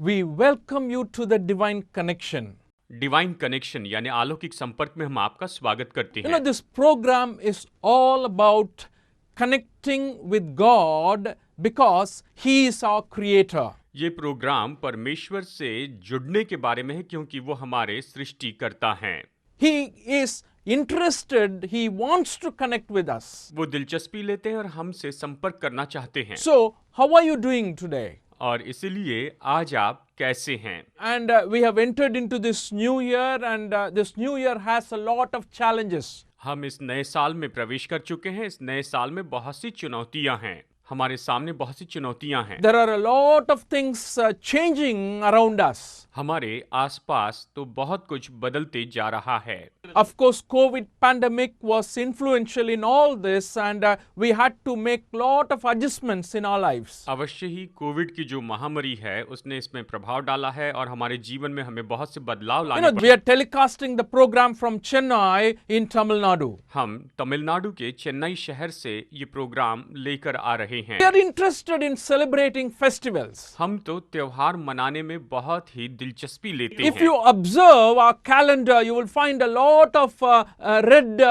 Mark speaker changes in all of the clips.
Speaker 1: we welcome you to the divine connection.
Speaker 2: Divine connection यानी अलौकिक संपर्क में हम आपका स्वागत करते हैं।
Speaker 1: This program is all about connecting with God because He is our creator.
Speaker 2: ये प्रोग्राम परमेश्वर से जुड़ने के बारे में है क्योंकि वो हमारे सृष्टिकर्ता हैं।
Speaker 1: He is interested, He wants to connect with us.
Speaker 2: वो दिलचस्पी लेते हैं और हमसे संपर्क करना चाहते हैं।
Speaker 1: So, how are you doing today?
Speaker 2: और इसलिए आज आप कैसे हैं?
Speaker 1: And we have entered into this new year, and this new year has a lot of challenges.
Speaker 2: हम इस नए साल में प्रवेश कर चुके हैं। इस नए साल में बहुत सी चुनौतियां हैं। हमारे सामने बहुत सी चुनौतियां हैं।
Speaker 1: There are a lot of things changing around us.
Speaker 2: हमारे आसपास तो बहुत कुछ बदलते जा रहा है।
Speaker 1: Of course, COVID pandemic was influential in all this, and we had to make lot of adjustments in our lives.
Speaker 2: अवश्य ही कोविड की जो महामारी है उसने इसमें प्रभाव डाला है और हमारे जीवन में हमें बहुत से बदलाव लाने
Speaker 1: We are telecasting the program from Chennai in Tamil Nadu.
Speaker 2: हम तमिलनाडु के चेन्नई शहर से ये प्रोग्राम लेकर आ रहे हैं।
Speaker 1: We are interested in celebrating festivals.
Speaker 2: हम तो त्योहार मनाने में बहुत ही दिलचस्पी लेते
Speaker 1: If
Speaker 2: हैं।
Speaker 1: you observe our calendar, you will find a lot of red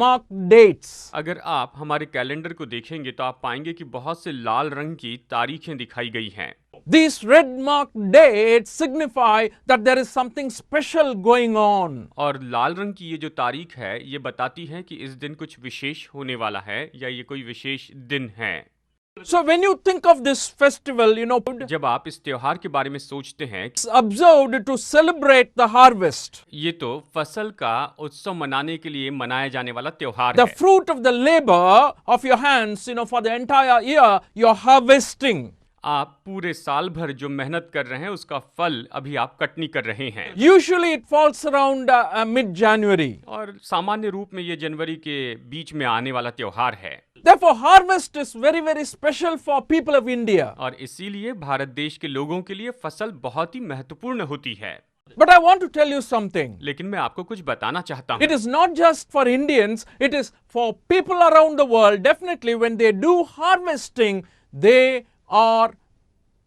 Speaker 1: marked dates.
Speaker 2: अगर आप हमारे कैलेंडर को देखेंगे तो आप पाएंगे कि बहुत से लाल रंग की तारीखें दिखाई गई हैं।
Speaker 1: These red marked dates signify that there is something special going on.
Speaker 2: और लाल रंग की ये जो तारीख है ये बताती है कि इस दिन कुछ विशेष होने वाला है या ये कोई विशेष दिन है।
Speaker 1: So when you think of this festival,
Speaker 2: जब आप इस त्योहार के बारे में सोचते हैं,
Speaker 1: it's observed to celebrate the harvest.
Speaker 2: ये तो फसल का उत्सव मनाने के लिए मनाया जाने वाला त्योहार
Speaker 1: The
Speaker 2: है।
Speaker 1: fruit of the labor of your hands, for the entire year, you're harvesting.
Speaker 2: आप पूरे साल भर जो मेहनत कर रहे हैं उसका फल अभी आप कटनी कर रहे हैं।
Speaker 1: Usually it falls around mid-January.
Speaker 2: और सामान्य रूप में ये जनवरी के बीच में आने वाला त्योहार है।
Speaker 1: Therefore, harvest is very, very special for people of India.
Speaker 2: और इसीलिए भारत देश के लोगों के लिए फसल बहुत ही महत्वपूर्ण होती है।
Speaker 1: But I want to tell you something.
Speaker 2: लेकिन मैं आपको कुछ बताना चाहता हूँ।
Speaker 1: It is not just for Indians, it is for people around the world. Definitely, when they do harvesting, they are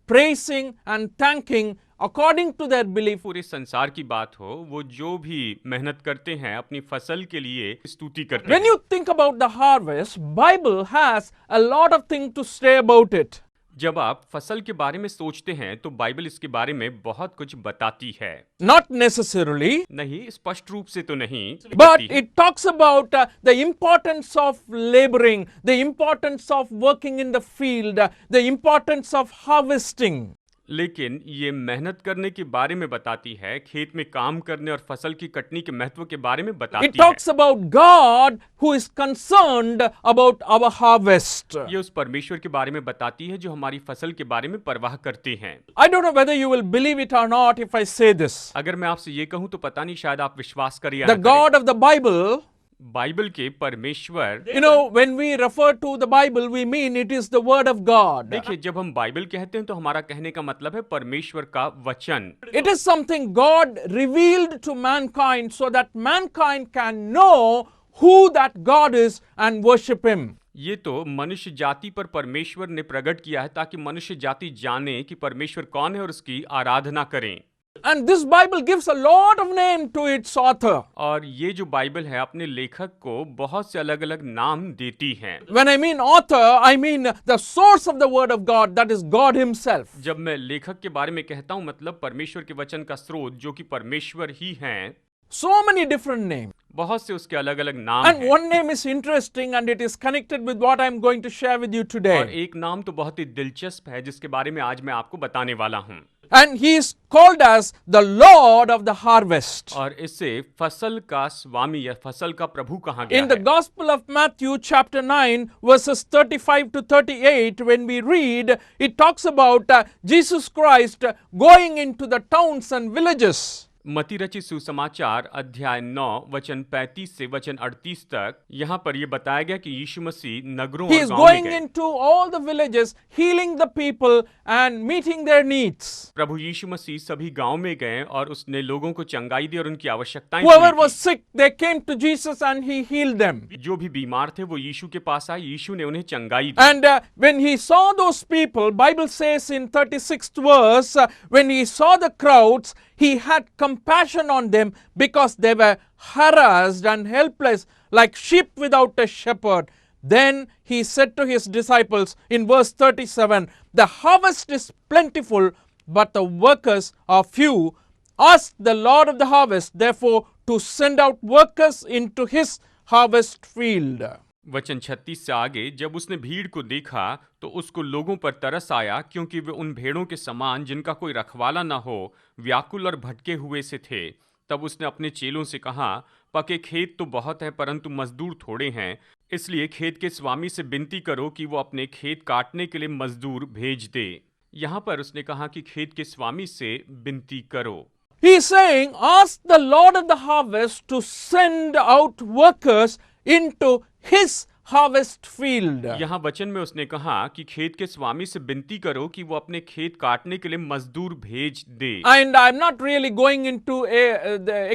Speaker 1: praising and thanking according to their belief.
Speaker 2: पूरे संसार की बात हो, वो जो भी मेहनत करते हैं अपनी फसल के लिए स्तुति करते
Speaker 1: When
Speaker 2: हैं।
Speaker 1: you think about the harvest, Bible has a lot of things to say about it.
Speaker 2: जब आप फसल के बारे में सोचते हैं तो बाइबल इसके बारे में बहुत कुछ बताती है।
Speaker 1: Not necessarily,
Speaker 2: नहीं, स्पष्ट रूप से तो नहीं,
Speaker 1: but
Speaker 2: बताती है।
Speaker 1: it talks about the importance of laboring, the importance of working in the field, the importance of harvesting.
Speaker 2: लेकिन ये मेहनत करने के बारे में बताती है, खेत में काम करने और फसल की कटनी के महत्व के बारे में
Speaker 1: It
Speaker 2: बताती
Speaker 1: talks about God who is concerned about our harvest.
Speaker 2: है। ये उस परमेश्वर के बारे में बताती है जो हमारी फसल के बारे में परवाह करते हैं।
Speaker 1: I don't know whether you will believe it or not if I say this.
Speaker 2: अगर मैं आपसे ये कहूं तो पता नहीं शायद आप विश्वास करें या
Speaker 1: The
Speaker 2: ना करें।
Speaker 1: God of the Bible,
Speaker 2: Bible के परमेश्वर,
Speaker 1: when we refer to the Bible, we mean it is the Word of God.
Speaker 2: देखिए जब हम बाइबल कहते हैं तो हमारा कहने का मतलब है परमेश्वर का वचन।
Speaker 1: It is something God revealed to mankind so that mankind can know who that God is and worship Him.
Speaker 2: ये तो मनुष्य जाति पर परमेश्वर ने प्रकट किया है ताकि मनुष्य जाति जाने कि परमेश्वर कौन है और उसकी आराधना करें।
Speaker 1: And this Bible gives a lot of name to its author.
Speaker 2: और ये जो बाइबल है अपने लेखक को बहुत से अलग अलग नाम देती है।
Speaker 1: When I mean author, I mean the source of the Word of God, that is God Himself.
Speaker 2: जब मैं लेखक के बारे में कहता हूँ मतलब परमेश्वर के वचन का स्रोत जो कि परमेश्वर ही हैं।
Speaker 1: So many different names.
Speaker 2: बहुत से उसके अलग अलग नाम
Speaker 1: And
Speaker 2: हैं।
Speaker 1: one name is interesting and it is connected with what I'm going to share with you
Speaker 2: और
Speaker 1: today.
Speaker 2: एक नाम तो बहुत ही दिलचस्प है जिसके बारे में आज मैं आपको बताने वाला हूँ।
Speaker 1: And He is called as the Lord of the harvest.
Speaker 2: और इससे फसल का स्वामी या फसल का प्रभु कहा गया
Speaker 1: In the
Speaker 2: है।
Speaker 1: Gospel of Matthew chapter 9 verses 35 to 38, when we read, it talks about Jesus Christ going into the towns and villages.
Speaker 2: मती रचित सुसमाचार अध्याय 9 वचन 35 से वचन 38 तक यहाँ पर यह बताया गया कि यीशु मसीह नगरों
Speaker 1: He
Speaker 2: और
Speaker 1: is
Speaker 2: गांवों में
Speaker 1: going
Speaker 2: गए।
Speaker 1: into all the villages, healing the people and meeting their needs.
Speaker 2: प्रभु यीशु मसीह सभी गांव में गए और उसने लोगों को चंगाई दी और उनकी आवश्यकताएं
Speaker 1: Whoever
Speaker 2: पूरी
Speaker 1: was sick, they came to Jesus and he healed them.
Speaker 2: की। जो भी बीमार थे वो यीशु के पास आए, यीशु ने उन्हें चंगाई दी।
Speaker 1: And when he saw those people, Bible says in 36th verse, when he saw the crowds, he had compassion on them because they were harassed and helpless like sheep without a shepherd. Then he said to his disciples in verse 37, the harvest is plentiful, but the workers are few. Ask the Lord of the harvest, therefore, to send out workers into his harvest field.
Speaker 2: वचन 36 से आगे, जब उसने भीड़ को देखा तो उसको लोगों पर तरस आया, क्योंकि वे उन भेड़ों के समान जिनका कोई रखवाला न हो, व्याकुल और भटके हुए से थे। तब उसने अपने चेलों से कहा, पके खेत तो बहुत हैं परंतु मजदूर थोड़े हैं, इसलिए खेत के स्वामी से विनती करो कि वो अपने खेत काटने के लिए मजदूर भेज दे। यहाँ पर उसने कहा कि खेत के स्वामी से विनती करो।
Speaker 1: He is saying, ask the Lord of the harvest to send out workers into his harvest field.
Speaker 2: यहाँ वचन में उसने कहा कि खेत के स्वामी से विनती करो कि वो अपने खेत काटने के लिए मजदूर भेज दे।
Speaker 1: And I'm not really going into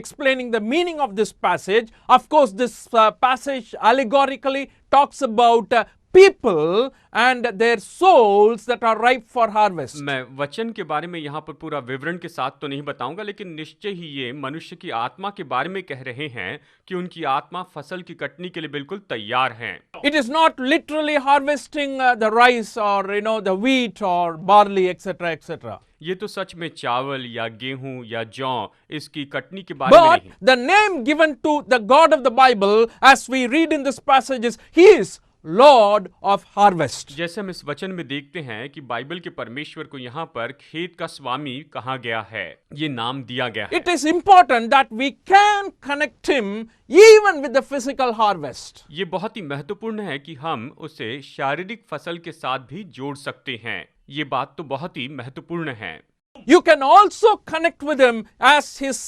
Speaker 1: explaining the meaning of this passage. Of course, this passage allegorically talks about people and their souls that are ripe for harvest.
Speaker 2: मैं वचन के बारे में यहाँ पर पूरा विवरण के साथ तो नहीं बताऊंगा, लेकिन निश्चय ही ये मनुष्य की आत्मा के बारे में कह रहे हैं कि उनकी आत्मा फसल की कटनी के लिए बिल्कुल तैयार हैं।
Speaker 1: It is not literally harvesting the rice or the wheat or barley, etc., etc.
Speaker 2: ये तो सच में चावल या गेहूं या जौ इसकी कटनी के बारे में
Speaker 1: But
Speaker 2: नहीं।
Speaker 1: the name given to the God of the Bible, as we read in this passage, is He is Lord of harvest.
Speaker 2: जैसे हम इस वचन में देखते हैं कि बाइबल के परमेश्वर को यहाँ पर खेत का स्वामी कहा गया है, ये नाम दिया गया है।
Speaker 1: It is important that we can connect Him even with the physical harvest.
Speaker 2: ये बहुत ही महत्वपूर्ण है कि हम उसे शारीरिक फसल के साथ भी जोड़ सकते हैं। ये बात तो बहुत ही महत्वपूर्ण है।
Speaker 1: You can also connect with Him as His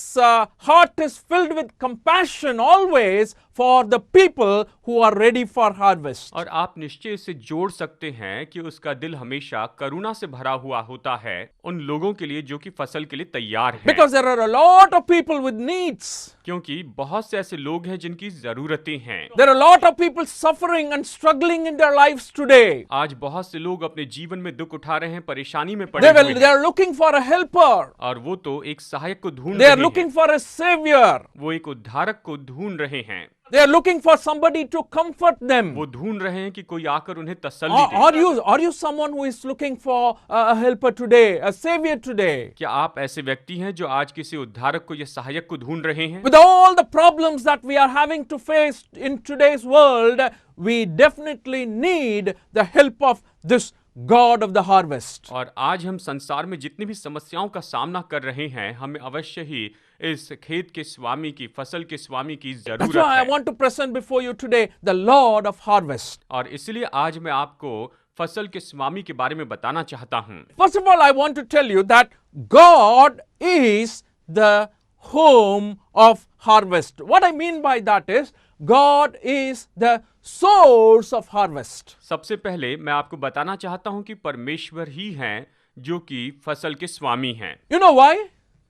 Speaker 1: heart is filled with compassion always for the people who are ready for harvest.
Speaker 2: और आप निश्चय इसे जोड़ सकते हैं कि उसका दिल हमेशा करुणा से भरा हुआ होता है उन लोगों के लिए जो कि फसल के लिए तैयार हैं।
Speaker 1: Because there are a lot of people with needs.
Speaker 2: क्योंकि बहुत से ऐसे लोग हैं जिनकी जरूरतें हैं।
Speaker 1: There are a lot of people suffering and struggling in their lives today.
Speaker 2: आज बहुत से लोग अपने जीवन में दुख उठा रहे हैं, परेशानी में पड़े हुए
Speaker 1: They
Speaker 2: हैं।
Speaker 1: are looking for a helper.
Speaker 2: और वो तो एक सहायक को ढूंढ
Speaker 1: They
Speaker 2: रहे
Speaker 1: are looking
Speaker 2: हैं।
Speaker 1: for a savior.
Speaker 2: वो एक उद्धारक को ढूंढ रहे हैं।
Speaker 1: They are looking for somebody to comfort them.
Speaker 2: वो ढूंढ रहे हैं कि कोई आकर उन्हें तसल्ली दे।
Speaker 1: Are you someone who is looking for a helper today, a savior today?
Speaker 2: क्या आप ऐसे व्यक्ति हैं जो आज किसी उद्धारक को या सहायक को ढूंढ रहे हैं?
Speaker 1: With all the problems that we are having to face in today's world, we definitely need the help of this God of the harvest.
Speaker 2: और आज हम संसार में जितनी भी समस्याओं का सामना कर रहे हैं, हमें अवश्य ही इस खेत के स्वामी की, फसल के स्वामी की
Speaker 1: That's
Speaker 2: जरूरत
Speaker 1: why I
Speaker 2: है।
Speaker 1: want to present before you today the Lord of harvest.
Speaker 2: और इसलिए आज मैं आपको फसल के स्वामी के बारे में बताना चाहता हूँ।
Speaker 1: First of all, I want to tell you that God is the home of harvest. What I mean by that is, God is the source of harvest.
Speaker 2: सबसे पहले मैं आपको बताना चाहता हूँ कि परमेश्वर ही हैं जो कि फसल के स्वामी हैं।
Speaker 1: You know why?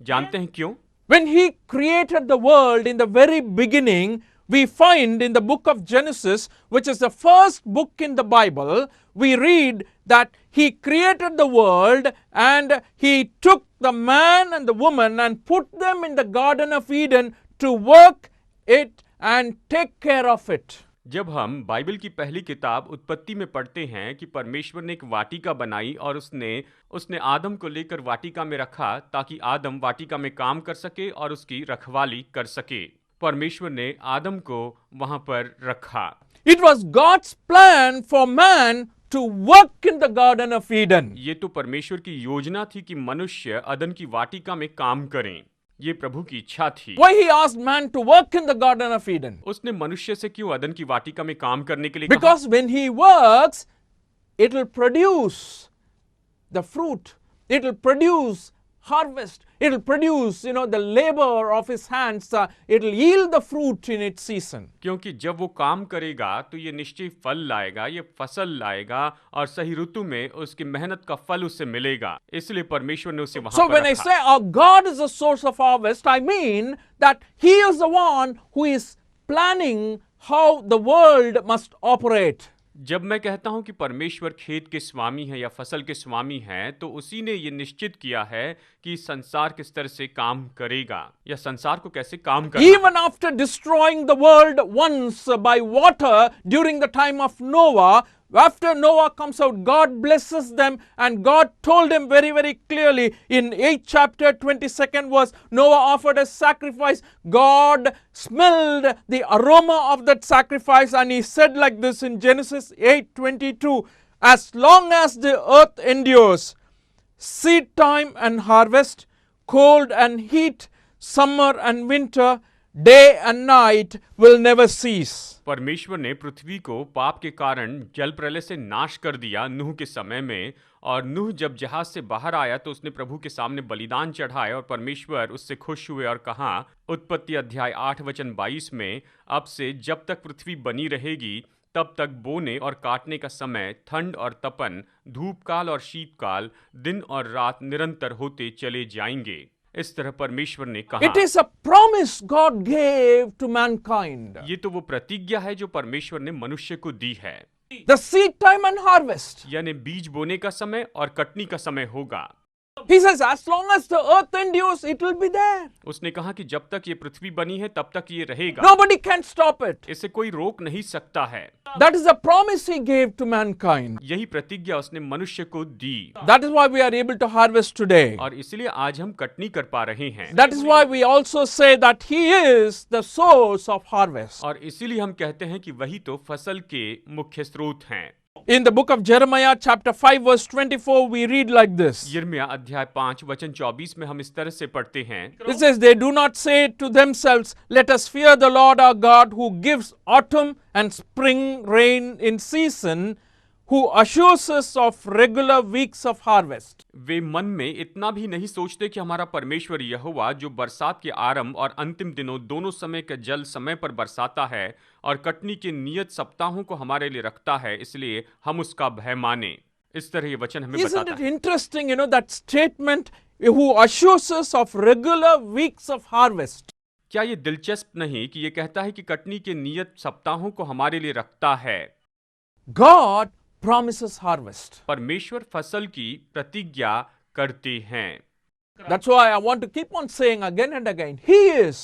Speaker 2: जानते हैं क्यों?
Speaker 1: When He created the world in the very beginning, we find in the book of Genesis, which is the first book in the Bible, we read that He created the world and He took the man and the woman and put them in the Garden of Eden to work it and take care of it.
Speaker 2: जब हम Bible की पहली किताब उत्पत्ति में पढ़ते हैं कि परमेश्वर ने एक वाटिका बनाई और उसने आदम को लेकर वाटिका में रखा ताकि आदम वाटिका में काम कर सके और उसकी रखवाली कर सके। परमेश्वर ने आदम को वहां पर रखा।
Speaker 1: It was God's plan for man to work in the Garden of Eden.
Speaker 2: ये तो परमेश्वर की योजना थी कि मनुष्य अदन की वाटिका में काम करें। ये प्रभु की इच्छा थी।
Speaker 1: Why He asked man to work in the Garden of Eden?
Speaker 2: उसने मनुष्य से क्यों अदन की वाटिका में काम करने के लिए कहा?
Speaker 1: Because when he works, it will produce the fruit. It will produce harvest. It will produce, the labor of his hands. It will yield the fruit in its season.
Speaker 2: क्योंकि जब वो काम करेगा तो ये निश्चय फल लाएगा, ये फसल लाएगा और सही ऋतु में उसकी मेहनत का फल उसे मिलेगा। इसलिए परमेश्वर ने उसे वहां
Speaker 1: So
Speaker 2: पर
Speaker 1: when I
Speaker 2: रखा।
Speaker 1: say our God is the source of harvest, I mean that He is the one who is planning how the world must operate.
Speaker 2: जब मैं कहता हूं कि परमेश्वर खेत के स्वामी है या फसल के स्वामी हैं, तो उसी ने ये निश्चित किया है कि संसार किस तरह से काम करेगा या संसार को कैसे काम करना है।
Speaker 1: Even after destroying the world once by water during the time of Noah, after Noah comes out, God blesses them, and God told him very, very clearly in 8th chapter, 22nd verse, Noah offered a sacrifice. God smelled the aroma of that sacrifice, and he said like this in Genesis 8:22, as long as the earth endures, seed time and harvest, cold and heat, summer and winter, day and night will never cease.
Speaker 2: परमेश्वर ने पृथ्वी को पाप के कारण जल प्रलय से नाश कर दिया नूह के समय में, और नूह जब जहाज से बाहर आया तो उसने प्रभु के सामने बलिदान चढ़ाए और परमेश्वर उससे खुश हुए और कहा, उत्पत्ति अध्याय 8 वचन 22 में, अब से जब तक पृथ्वी बनी रहेगी तब तक बोने और काटने का समय, ठंड और तपन, धूप काल और शीतकाल, दिन और रात निरंतर होते चले जाएंगे। इस तरह परमेश्वर ने कहा।
Speaker 1: It is a promise God gave to mankind.
Speaker 2: ये तो वो प्रतिज्ञा है जो परमेश्वर ने मनुष्य को दी है।
Speaker 1: The seed time and harvest.
Speaker 2: यानी बीज बोने का समय और कटनी का समय होगा।
Speaker 1: He says, as long as the earth endures, it will be there.
Speaker 2: उसने कहा कि जब तक ये पृथ्वी बनी है तब तक ये रहेगा।
Speaker 1: Nobody can stop it.
Speaker 2: इसे कोई रोक नहीं सकता है।
Speaker 1: That is the promise He gave to mankind.
Speaker 2: यही प्रतिज्ञा उसने मनुष्य को दी।
Speaker 1: That is why we are able to harvest today.
Speaker 2: और इसलिए आज हम कटनी कर पा रहे हैं।
Speaker 1: That is why we also say that He is the source of harvest.
Speaker 2: और इसीलिए हम कहते हैं कि वही तो फसल के मुख्य स्रोत हैं।
Speaker 1: In the book of Jeremiah chapter 5 verse 24 we read like this.
Speaker 2: यिर्मयाह अध्याय 5 वचन 24 में हम इस तरह से पढ़ते हैं।
Speaker 1: It says, they do not say to themselves, let us fear the Lord our God who gives autumn and spring rain in season, who assures us of regular weeks of harvest.
Speaker 2: वे मन में इतना भी नहीं सोचते कि हमारा परमेश्वर यहोवा जो बरसात के आरंभ और अंतिम दिनों दोनों समय का जल समय पर बरसाता है और कटनी के नियत सप्ताहों को हमारे लिए रखता है, इसलिए हम उसका भय माने। इस तरह ये वचन हमें
Speaker 1: Isn't
Speaker 2: बताता
Speaker 1: it
Speaker 2: है।
Speaker 1: interesting, that statement, who assures us of regular weeks of harvest.
Speaker 2: क्या ये दिलचस्प नहीं कि ये कहता है कि कटनी के नियत सप्ताहों को हमारे लिए रखता है।
Speaker 1: God promises harvest.
Speaker 2: परमेश्वर फसल की प्रतिज्ञा करते हैं।
Speaker 1: That's why I want to keep on saying again and again, He is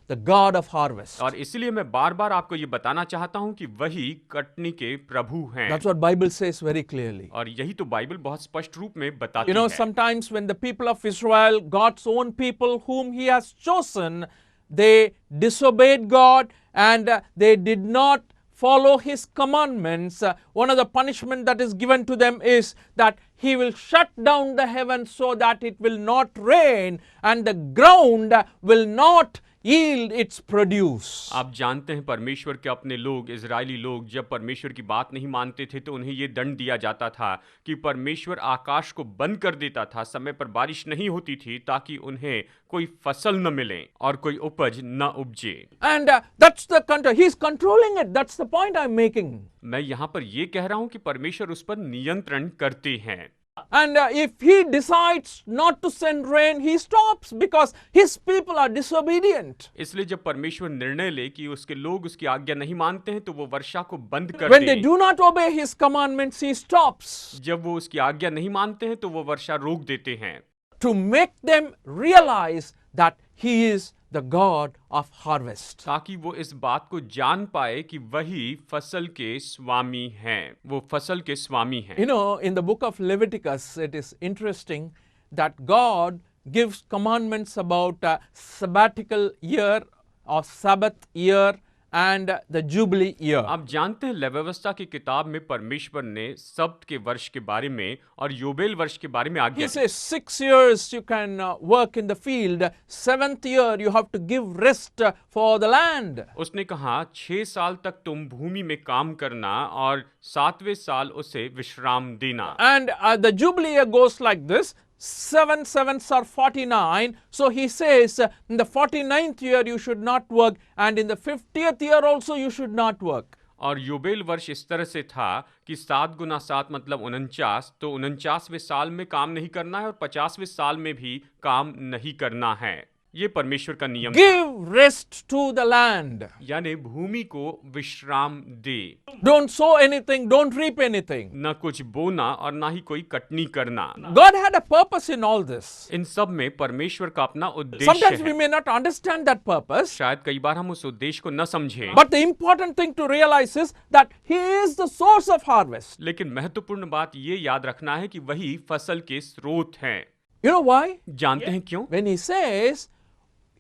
Speaker 1: the God of harvest.
Speaker 2: और इसलिए मैं बार बार आपको ये बताना चाहता हूं कि वही कटनी के प्रभु हैं।
Speaker 1: That's what Bible says very clearly.
Speaker 2: और यही तो बाइबल बहुत स्पष्ट रूप में बताती है।
Speaker 1: Sometimes when the people of Israel, God's own people whom He has chosen, they disobeyed God and they did not follow His commandments. One of the punishment that is given to them is that He will shut down the heavens so that it will not rain and the ground will not yield its produce.
Speaker 2: आप जानते हैं परमेश्वर के अपने लोग, Israeli लोग, जब परमेश्वर की बात नहीं मानते थे तो उन्हें ये दंड दिया जाता था कि परमेश्वर आकाश को बंद कर देता था, समय पर बारिश नहीं होती थी ताकि उन्हें कोई फसल न मिले और कोई उपज न उपजे।
Speaker 1: And that's the control. He's controlling it. That's the point I'm making.
Speaker 2: मैं यहाँ पर ये कह रहा हूँ कि परमेश्वर उस पर नियंत्रण करते हैं।
Speaker 1: And if He decides not to send rain, He stops because His people are disobedient.
Speaker 2: इसलिए जब परमेश्वर निर्णय ले कि उसके लोग उसकी आज्ञा नहीं मानते हैं तो वो वर्षा को बंद कर
Speaker 1: When they
Speaker 2: they.
Speaker 1: do not obey His commandments, He stops
Speaker 2: जब वो उसकी आज्ञा नहीं मानते हैं तो वो वर्षा रोक देते हैं,
Speaker 1: to make them realize that He is the God of harvest.
Speaker 2: ताकि वो इस बात को जान पाए कि वही फसल के स्वामी हैं, वो फसल के स्वामी हैं।
Speaker 1: In the book of Leviticus, it is interesting that God gives commandments about sabbatical year or Sabbath year and the Jubilee year.
Speaker 2: आप जानते हैं लेवी व्यवस्था की किताब में परमेश्वर ने सब्त के वर्ष के बारे में और योबेल वर्ष के बारे में आज्ञा
Speaker 1: He
Speaker 2: the.
Speaker 1: says 6 years you can work in the field, 7th year you have to give rest for the land.
Speaker 2: उसने कहा 6 साल तक तुम भूमि में काम करना और 7वें साल उसे विश्राम देना।
Speaker 1: And the Jubilee year goes like this. 7 sevens are 49. So he says in the 49th year you should not work, and in the 50th year also you should not work.
Speaker 2: और योबेल वर्ष इस तरह से था कि 7 गुना 7 मतलब 49, तो 49वें साल में काम नहीं करना है और 50वें साल में भी काम नहीं करना है। ये परमेश्वर का नियम
Speaker 1: Give rest to the land.
Speaker 2: यानी भूमि को विश्राम दे,
Speaker 1: Don't sow anything, don't reap anything.
Speaker 2: न कुछ बोना और ना ही कोई कटनी करना।
Speaker 1: God had a purpose in all this.
Speaker 2: इन सब में परमेश्वर का अपना उद्देश्य
Speaker 1: Sometimes we
Speaker 2: है।
Speaker 1: may not understand that purpose,
Speaker 2: शायद कई बार हम उस उद्देश्य को न समझें,
Speaker 1: but the important thing to realize is that He is the source of harvest.
Speaker 2: लेकिन महत्वपूर्ण बात ये याद रखना है कि वही फसल के स्रोत हैं।
Speaker 1: You know why?
Speaker 2: जानते हैं क्यों?
Speaker 1: When He says,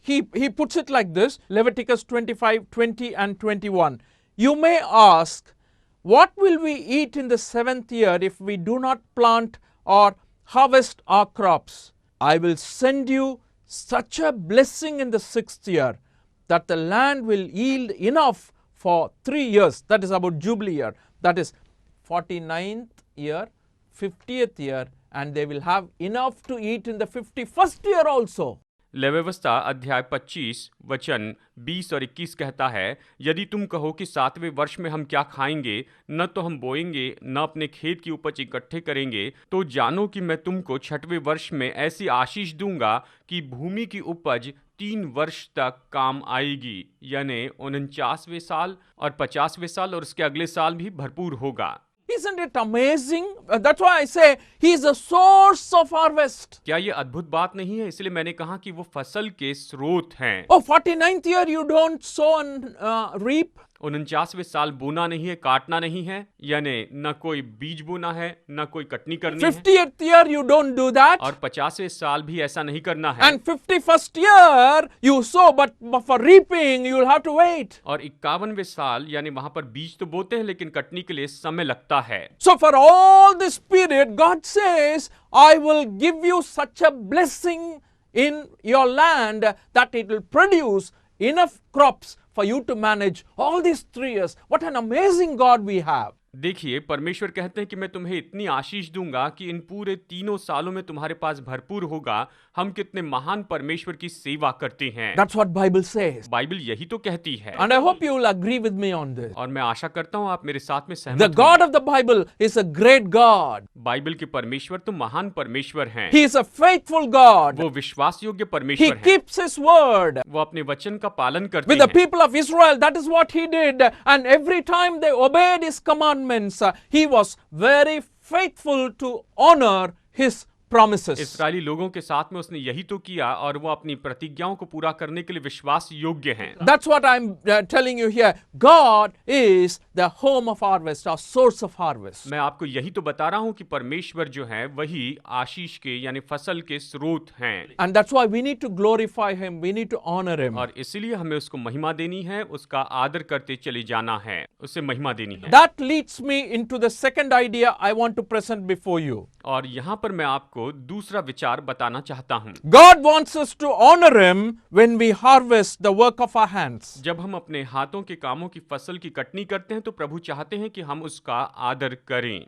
Speaker 1: He puts it like this, Leviticus 25, 20 and 21. You may ask, what will we eat in the 7th year if we do not plant or harvest our crops? I will send you such a blessing in the 6th year that the land will yield enough for 3 years. That is about Jubilee year. That is 49th year, 50th year, and they will have enough to eat in the 51st year also.
Speaker 2: लेव्यवस्था अध्याय 25 वचन 20 और 21 कहता है, यदि तुम कहो कि 7वें वर्ष में हम क्या खाएंगे, न तो हम बोएंगे न अपने खेत की उपज इकट्ठे करेंगे, तो जानो कि मैं तुमको 6वें वर्ष में ऐसी आशीष दूंगा कि भूमि की उपज 3 वर्ष तक काम आएगी, यानी 49वें साल और 50वें साल और उसके अगले साल भी भरपूर होगा।
Speaker 1: Isn't it amazing? That's why I say He is the source of harvest.
Speaker 2: क्या ये अद्भुत बात नहीं है? इसलिए मैंने कहा कि वो फसल के स्रोत हैं।
Speaker 1: Oh, 49th year you don't sow and reap.
Speaker 2: 49वें साल बोना नहीं है, काटना नहीं है, यानी न कोई बीज बोना है न कोई कटनी करनी है।
Speaker 1: 50th year you don't do that.
Speaker 2: और 50वें साल भी ऐसा नहीं करना है।
Speaker 1: And 51st year you sow, but for reaping you will have to wait.
Speaker 2: और 51वें साल यानी वहां पर बीज तो बोते हैं लेकिन कटनी के लिए समय लगता है।
Speaker 1: So for all this period God says, I will give you such a blessing in your land that it will produce enough crops for you to manage all these 3 years. What an amazing God we have.
Speaker 2: देखिए, परमेश्वर कहते हैं कि मैं तुम्हें इतनी आशीष दूंगा कि इन पूरे 3 सालों में तुम्हारे पास भरपूर होगा। हम कितने महान परमेश्वर की सेवा करते हैं।
Speaker 1: That's what Bible says.
Speaker 2: Bible यही तो कहती है।
Speaker 1: And I hope you will agree with me on this.
Speaker 2: और मैं आशा करता हूं आप मेरे साथ में
Speaker 1: The
Speaker 2: सहमत
Speaker 1: God
Speaker 2: होंगे।
Speaker 1: of the Bible is a great God.
Speaker 2: Bible के परमेश्वर तो महान परमेश्वर हैं।
Speaker 1: He is a faithful God.
Speaker 2: वो विश्वास योग्य
Speaker 1: He
Speaker 2: परमेश्वर हैं।
Speaker 1: keeps His word.
Speaker 2: वो अपने वचन का पालन करते
Speaker 1: With the
Speaker 2: हैं।
Speaker 1: people of Israel, that is what He did. And every time they obeyed His commandments, He was very faithful to honor His promises.
Speaker 2: इस्राएली लोगों के साथ में उसने यही तो किया और वो अपनी प्रतिज्ञाओं को पूरा करने के लिए विश्वास योग्य हैं।
Speaker 1: That's what I'm telling you here. God is the home of harvest, our source of harvest.
Speaker 2: मैं आपको यही तो बता रहा हूं कि परमेश्वर जो है वही आशीष के यानी फसल के स्रोत हैं।
Speaker 1: And that's why we need to glorify Him. We need to honor Him.
Speaker 2: और इसीलिए हमें उसको महिमा देनी है, उसका आदर करते चले जाना है, उसे महिमा देनी है।
Speaker 1: That leads me into the second idea I want to present before you.
Speaker 2: और यहाँ पर मैं आपको दूसरा विचार बताना चाहता हूँ।
Speaker 1: God wants us to honor Him when we harvest the work of our hands.
Speaker 2: जब हम अपने हाथों के कामों की फसल की कटनी करते हैं तो प्रभु चाहते हैं कि हम उसका आदर करें।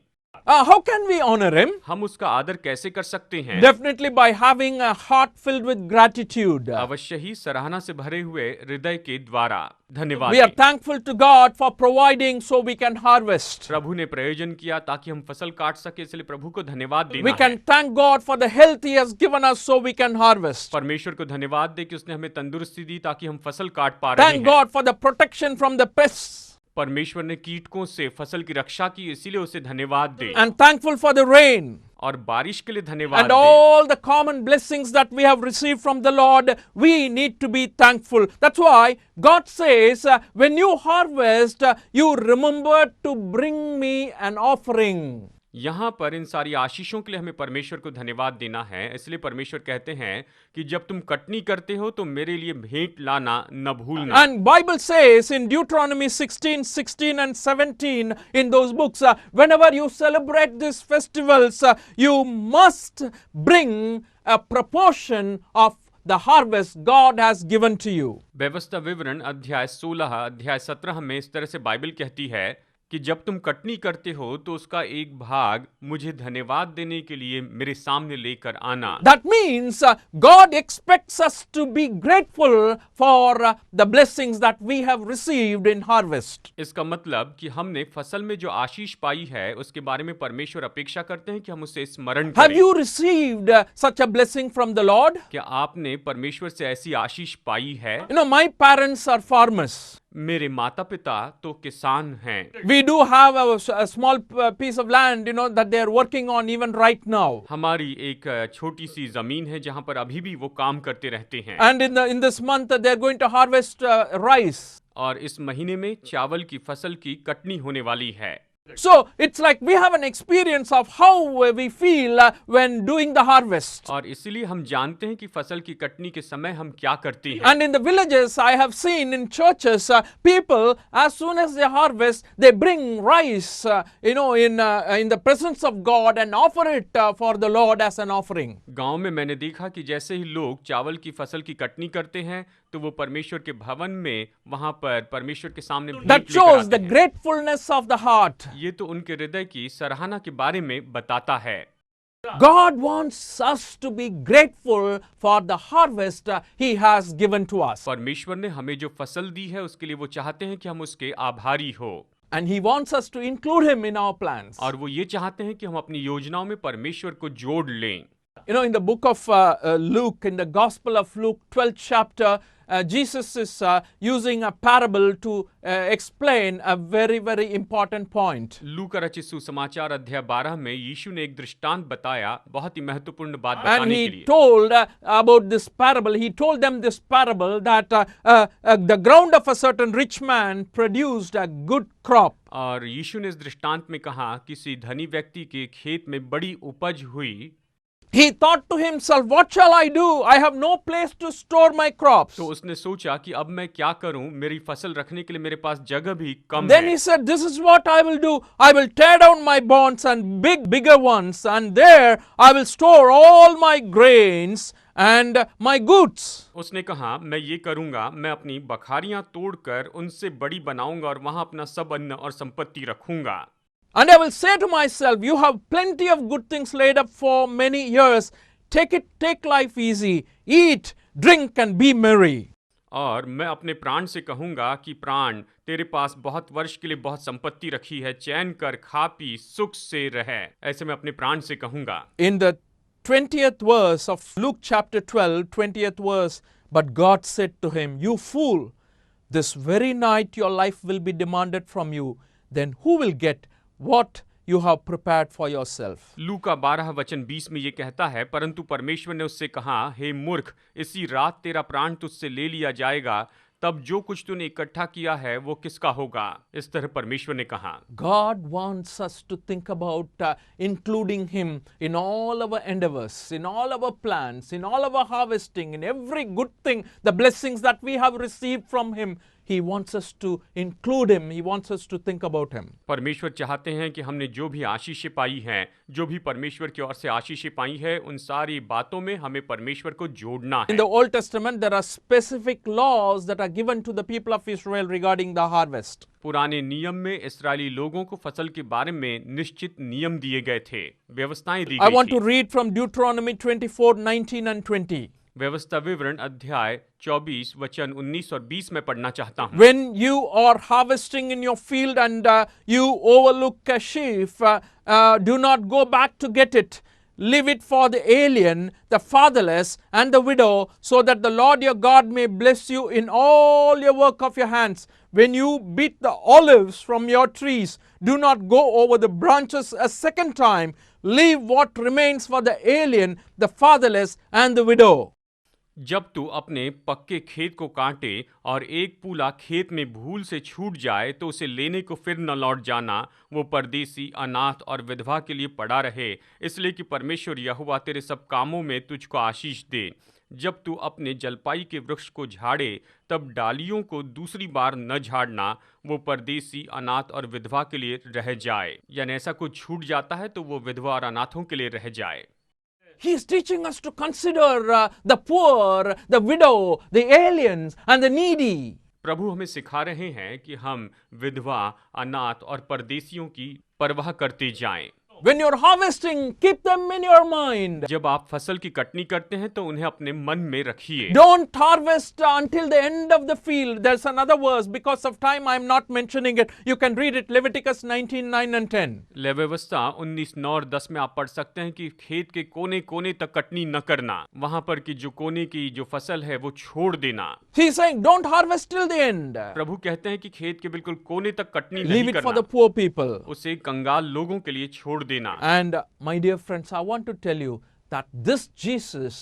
Speaker 1: How can we honor Him?
Speaker 2: हम उसका आदर कैसे कर सकते हैं?
Speaker 1: Definitely by having a heart filled with gratitude.
Speaker 2: अवश्य ही सराहना से भरे हुए हृदय के द्वारा धन्यवाद
Speaker 1: We are
Speaker 2: दें।
Speaker 1: thankful to God for providing so we can harvest.
Speaker 2: प्रभु ने प्रयोजन किया ताकि हम फसल काट सके, इसलिए प्रभु को धन्यवाद
Speaker 1: We
Speaker 2: देना
Speaker 1: can
Speaker 2: है।
Speaker 1: thank God for the health He has given us so we can harvest.
Speaker 2: परमेश्वर को धन्यवाद दे कि उसने हमें तंदुरुस्ती दी ताकि हम फसल काट पा रहे
Speaker 1: Thank
Speaker 2: हैं।
Speaker 1: God for the protection from the pests.
Speaker 2: परमेश्वर ने कीटकों से फसल की रक्षा की, इसीलिए उसे धन्यवाद दे।
Speaker 1: And thankful for the rain.
Speaker 2: और बारिश के लिए धन्यवाद
Speaker 1: And
Speaker 2: they.
Speaker 1: all the common blessings that we have received from the Lord, we need to be thankful. That's why God says, when you harvest, you remember to bring me an offering.
Speaker 2: यहाँ पर इन सारी आशीषों के लिए हमें परमेश्वर को धन्यवाद देना है। इसलिए परमेश्वर कहते हैं कि जब तुम कटनी करते हो तो मेरे लिए भेंट लाना न भूलना।
Speaker 1: And Bible says in Deuteronomy 16, 16 and 17 in those books, whenever you celebrate these festivals, you must bring a proportion of the harvest God has given to you.
Speaker 2: व्यवस्था विवरण अध्याय 16 अध्याय 17 में इस तरह से बाइबल कहती है कि जब तुम कटनी करते हो तो उसका एक भाग मुझे धन्यवाद देने के लिए मेरे सामने लेकर आना।
Speaker 1: That means God expects us to be grateful for the blessings that we have received in harvest.
Speaker 2: इसका मतलब कि हमने फसल में जो आशीष पाई है उसके बारे में परमेश्वर अपेक्षा करते हैं कि हम उसे स्मरण
Speaker 1: Have
Speaker 2: करें।
Speaker 1: you received such a blessing from the Lord?
Speaker 2: क्या आपने परमेश्वर से ऐसी आशीष पाई है?
Speaker 1: You know, my parents are farmers.
Speaker 2: मेरे माता पिता तो किसान हैं।
Speaker 1: We do have a small piece of land, you know, that they are working on even right now.
Speaker 2: हमारी एक छोटी सी जमीन है जहां पर अभी भी वो काम करते रहते हैं।
Speaker 1: And in this month, they are going to harvest rice.
Speaker 2: और इस महीने में चावल की फसल की कटनी होने वाली है।
Speaker 1: So it's like we have an experience of how we feel when doing the harvest.
Speaker 2: और इसीलिए हम जानते हैं कि फसल की कटनी के समय हम क्या करते हैं।
Speaker 1: And in the villages, I have seen in churches, people, as soon as they harvest, they bring rice, in the presence of God and offer it for the Lord as an offering.
Speaker 2: गांव में मैंने देखा कि जैसे ही लोग चावल की फसल की कटनी करते हैं तो वो परमेश्वर के भवन में वहां पर परमेश्वर के सामने भेंट
Speaker 1: That
Speaker 2: लेकर
Speaker 1: shows
Speaker 2: आते
Speaker 1: the
Speaker 2: हैं।
Speaker 1: gratefulness of the heart.
Speaker 2: ये तो उनके हृदय की सराहना के बारे में बताता है।
Speaker 1: God wants us to be grateful for the harvest He has given to us.
Speaker 2: परमेश्वर ने हमें जो फसल दी है उसके लिए वो चाहते हैं कि हम उसके आभारी हो।
Speaker 1: And He wants us to include Him in our plans.
Speaker 2: और वो ये चाहते हैं कि हम अपनी योजनाओं में परमेश्वर को जोड़ लें।
Speaker 1: You know, in the book of Luke, in the Gospel of Luke, 12th chapter, Jesus is using a parable to explain a very, very important point.
Speaker 2: लू का रचित सुसमाचार अध्याय 12 में यीशु ने एक दृष्टांत बताया, बहुत ही महत्वपूर्ण बात
Speaker 1: And
Speaker 2: बताने के
Speaker 1: He
Speaker 2: लिए।
Speaker 1: told about this parable. He told them this parable that the ground of a certain rich man produced a good crop.
Speaker 2: और यीशु ने इस दृष्टांत में कहा, किसी धनी व्यक्ति के खेत में बड़ी उपज हुई।
Speaker 1: He thought to himself, what shall I do? I have no place to store my crops.
Speaker 2: तो उसने सोचा कि अब मैं क्या करूं, मेरी फसल रखने के लिए मेरे पास जगह भी कम
Speaker 1: Then
Speaker 2: है।
Speaker 1: he said, this is what I will do. I will tear down my barns and bigger ones, and there I will store all my grains and my goods.
Speaker 2: उसने कहा, मैं ये करूंगा, मैं अपनी बखारियां तोड़कर उनसे बड़ी बनाऊंगा और वहां अपना सब अन्न और संपत्ति रखूंगा।
Speaker 1: And I will say to myself, you have plenty of good things laid up for many years. Take life easy. Eat, drink and be merry.
Speaker 2: और मैं अपने प्राण से कहूंगा कि प्राण, तेरे पास बहुत वर्ष के लिए बहुत संपत्ति रखी है, चैन कर, खा पी, सुख से रह। ऐसे मैं अपने प्राण से कहूंगा।
Speaker 1: In the 20th verse of Luke chapter 12, 20th verse, but God said to him, you fool, this very night your life will be demanded from you. Then who will get what you have prepared for yourself?
Speaker 2: लू का 12:20 में ये कहता है, परंतु परमेश्वर ने उससे कहा, हे मूर्ख, इसी रात तेरा प्राण तुझसे ले लिया जाएगा, तब जो कुछ तूने इकट्ठा किया है वो किसका होगा? इस तरह परमेश्वर ने कहा।
Speaker 1: God wants us to think about including Him in all our endeavors, in all our plans, in all our harvesting, in every good thing, the blessings that we have received from Him. He wants us to include Him. He wants us to think about Him.
Speaker 2: परमेश्वर चाहते हैं कि हमने जो भी आशीषें पाई हैं, जो भी परमेश्वर की ओर से आशीषें पाई है, उन सारी बातों में हमें परमेश्वर को जोड़ना
Speaker 1: In
Speaker 2: है।
Speaker 1: the Old Testament, there are specific laws that are given to the people of Israel regarding the harvest.
Speaker 2: पुराने नियम में इस्राएली लोगों को फसल के बारे में निश्चित नियम दिए गए थे, व्यवस्थाएं दी
Speaker 1: I
Speaker 2: गई
Speaker 1: want to
Speaker 2: थी।
Speaker 1: read from Deuteronomy 24, 19 and 20.
Speaker 2: व्यवस्था विवरण अध्याय 24 वचन 19 और 20 में पढ़ना चाहता हूँ।
Speaker 1: When you are harvesting in your field and you overlook a sheaf, do not go back to get it. Leave it for the alien, the fatherless, and the widow, so that the Lord your God may bless you in all your work of your hands. When you beat the olives from your trees, do not go over the branches a second time. Leave what remains for the alien, the fatherless, and the widow.
Speaker 2: जब तू अपने पक्के खेत को काटे और एक पूला खेत में भूल से छूट जाए तो उसे लेने को फिर न लौट जाना, वो परदेसी, अनाथ और विधवा के लिए पड़ा रहे, इसलिए कि परमेश्वर यहोवा तेरे सब कामों में तुझको आशीष दे। जब तू अपने जलपाई के वृक्ष को झाड़े तब डालियों को दूसरी बार न झाड़ना, वो परदेसी, अनाथ और विधवा के लिए रह जाए। यानी ऐसा कुछ छूट जाता है तो वो विधवा और अनाथों के लिए रह जाए।
Speaker 1: He is teaching us to consider the poor, the widow, the aliens, and the needy.
Speaker 2: प्रभु हमें सिखा रहे हैं कि हम विधवा, अनाथ और परदेशियों की परवाह करते जाएं।
Speaker 1: When you're harvesting, keep them in your mind.
Speaker 2: जब आप फसल की कटनी करते हैं तो उन्हें अपने मन में रखिए।
Speaker 1: Don't harvest until the end of the field. There's another verse. Because of time, I'm not mentioning it. You can read it. Leviticus 19:9 and 10.
Speaker 2: लय व्यवस्था 19:9 और 10 में आप पढ़ सकते हैं कि खेत के कोने कोने तक कटनी न करना, वहां पर कि जो कोने की जो फसल है वो छोड़ देना।
Speaker 1: He's saying, don't harvest till the end.
Speaker 2: प्रभु कहते हैं कि खेत के बिल्कुल कोने तक कटनी
Speaker 1: Leave
Speaker 2: नहीं
Speaker 1: it for
Speaker 2: करना,
Speaker 1: the poor people.
Speaker 2: उसे कंगाल लोगों के लिए छोड़ देना।
Speaker 1: And my dear friends, I want to tell you that this Jesus,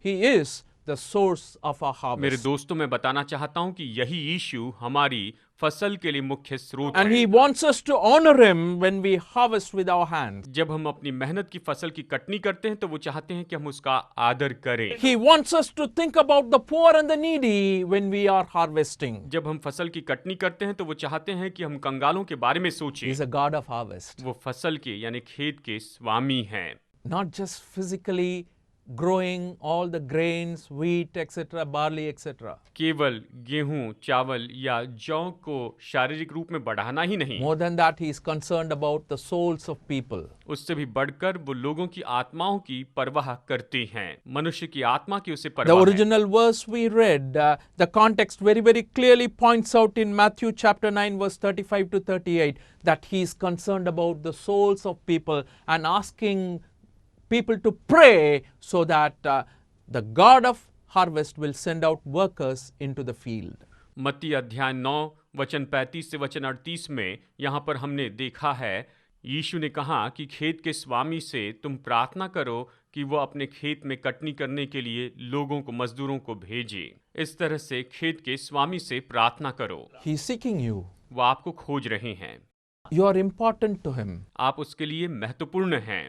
Speaker 1: he is the source of our
Speaker 2: मेरे
Speaker 1: harvest.
Speaker 2: दोस्तों, मैं बताना चाहता हूं कि यही यीशु हमारी फसल के लिए मुख्य स्रोत
Speaker 1: And
Speaker 2: है।
Speaker 1: he wants us to honor him when we harvest with our hands.
Speaker 2: जब हम अपनी मेहनत की फसल की कटनी करते हैं तो वो चाहते हैं कि हम उसका आदर करें।
Speaker 1: He wants us to think about the poor and the needy when we are harvesting.
Speaker 2: जब हम फसल की कटनी करते हैं तो वो चाहते हैं कि हम कंगालों के बारे में सोचें।
Speaker 1: He's a God of harvest.
Speaker 2: वो फसल के यानी खेत के स्वामी हैं।
Speaker 1: Not just physically growing all the grains, wheat, etc., barley, etc.
Speaker 2: केवल गेहूं, चावल या जौ को शारीरिक रूप में बढ़ाना ही नहीं,
Speaker 1: More than that, he is concerned about the souls of people.
Speaker 2: उससे भी बढ़कर वो लोगों की आत्माओं की परवाह करते हैं। मनुष्य की आत्मा की उसे
Speaker 1: The
Speaker 2: परवाह है।
Speaker 1: original verse we read, the context very, very clearly points out in Matthew chapter 9, verse 35 to 38, that he is concerned about the souls of people and asking people to pray so that the God of harvest will send out workers into the field.
Speaker 2: मत्ती अध्याय 9 वचन 35 से वचन 38 में यहाँ पर हमने देखा है, यीशु ने कहा कि खेत के स्वामी से तुम प्रार्थना करो कि वो अपने खेत में कटनी करने के लिए लोगों को, मजदूरों को भेजे। इस तरह से खेत के स्वामी से प्रार्थना करो।
Speaker 1: He is seeking you.
Speaker 2: वो आपको खोज रहे हैं।
Speaker 1: You are important to him.
Speaker 2: आप उसके लिए महत्वपूर्ण हैं।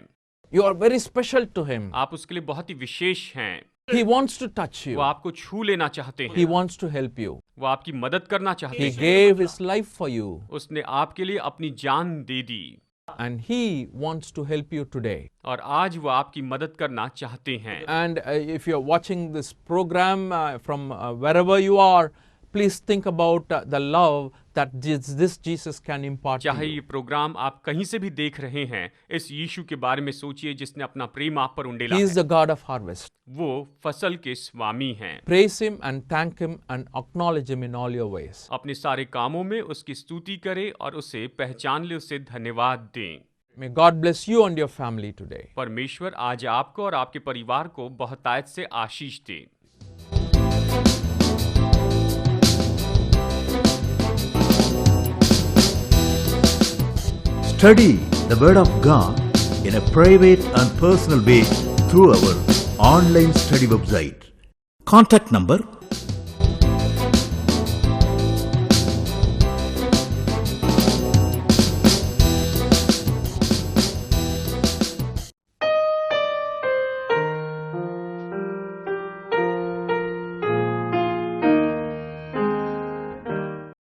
Speaker 1: You are very special to him.
Speaker 2: आप उसके लिए बहुत ही विशेष हैं।
Speaker 1: He wants to touch
Speaker 2: वो
Speaker 1: you.
Speaker 2: आपको छू लेना चाहते
Speaker 1: He
Speaker 2: हैं।
Speaker 1: wants to help you.
Speaker 2: वो आपकी मदद करना चाहते
Speaker 1: He
Speaker 2: हैं।
Speaker 1: gave his life for you.
Speaker 2: उसने आपके लिए अपनी जान दे दी
Speaker 1: And he wants to help you today.
Speaker 2: और आज वो आपकी मदद करना चाहते हैं।
Speaker 1: And if you're watching this program from wherever you are, please think about the love that this Jesus can impart to
Speaker 2: चाहे ये
Speaker 1: you.
Speaker 2: प्रोग्राम आप कहीं से भी देख रहे हैं, इस यीशु के बारे में सोचिए जिसने अपना प्रेम आप पर उंडेला
Speaker 1: He is
Speaker 2: है।
Speaker 1: the God of harvest.
Speaker 2: वो फसल के स्वामी हैं।
Speaker 1: Praise him and thank him and acknowledge him in all your ways.
Speaker 2: अपने सारे कामों में उसकी स्तुति करें और उसे पहचान ले, उसे धन्यवाद दें।
Speaker 1: May God bless you and your family today.
Speaker 2: परमेश्वर आज आपको और आपके परिवार को बहुतायत से आशीष दे।
Speaker 3: Study the Word of God in a private and personal way through our online study website. Contact number